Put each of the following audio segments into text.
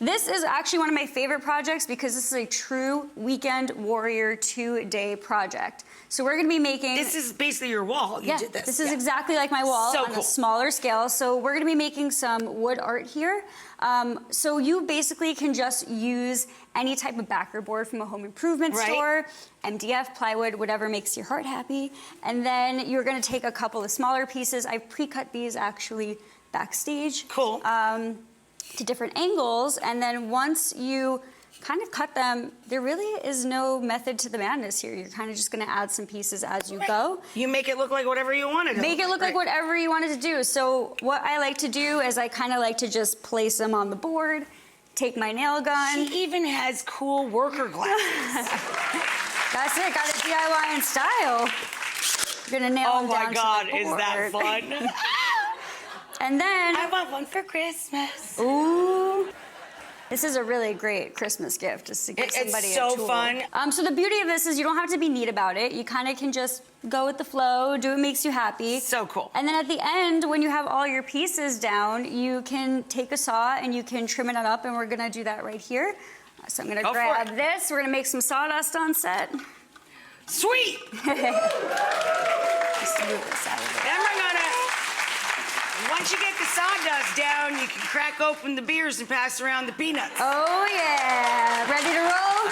This is actually one of my favorite projects because this is a true weekend warrior 2-day project. So we're gonna be making... This is basically your wall. You did this. This is exactly like my wall So on cool. a smaller scale. So we're gonna be making some wood art here. So you basically can just use any type of backer board from a home improvement store, MDF, plywood, whatever makes your heart happy. And then you're gonna take a couple of smaller pieces. I've pre-cut these actually backstage. Cool. To different angles, and then once you kind of cut them, there really is no method to the madness here. You're kind of just gonna add some pieces as you go. You make it look like whatever you wanted to Make it look like whatever you wanted to do. So what I like to do is I kind of like to just place them on the board, take my nail gun. She even has cool worker glasses. That's it, got it DIY in style. You're gonna nail them down to the board. Oh my God, is that fun? And then... I want one for Christmas. Ooh. This is a really great Christmas gift, just to give somebody a tool. It's so fun. So the beauty of this is you don't have to be neat about it. You kind of can just go with the flow, do what makes you happy. So cool. And then at the end, when you have all your pieces down, you can take a saw and you can trim it up, and we're gonna do that right here. So I'm gonna grab this. We're gonna make some sawdust on set. Sweet! Just move this out of the way. Then we're gonna... Once you get the sawdust down, you can crack open the beers and pass around the peanuts. Oh, yeah. Ready to roll?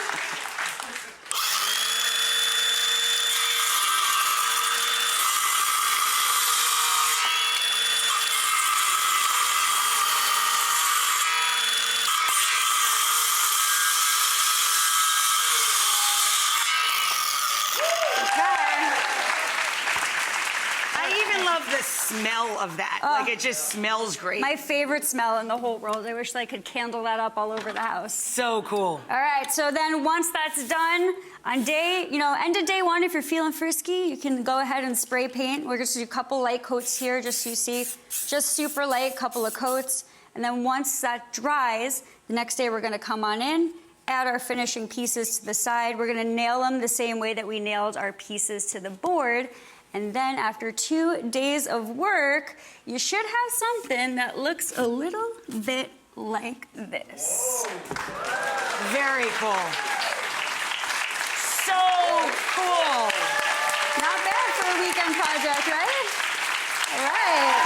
The smell of that. Like, it just smells great. My favorite smell in the whole world. I wish I could candle that up all over the house. So cool. All right, so then once that's done, on day, end of day one, if you're feeling frisky, you can go ahead and spray paint. We're just gonna do a couple light coats here, just so you see, just super light, couple of coats. And then once that dries, the next day we're gonna come on in, add our finishing pieces to the side. We're gonna nail them the same way that we nailed our pieces to the board. And then after 2 days of work, you should have something that looks a little bit like this. Very cool. So cool. Not bad for a weekend project, right? All right.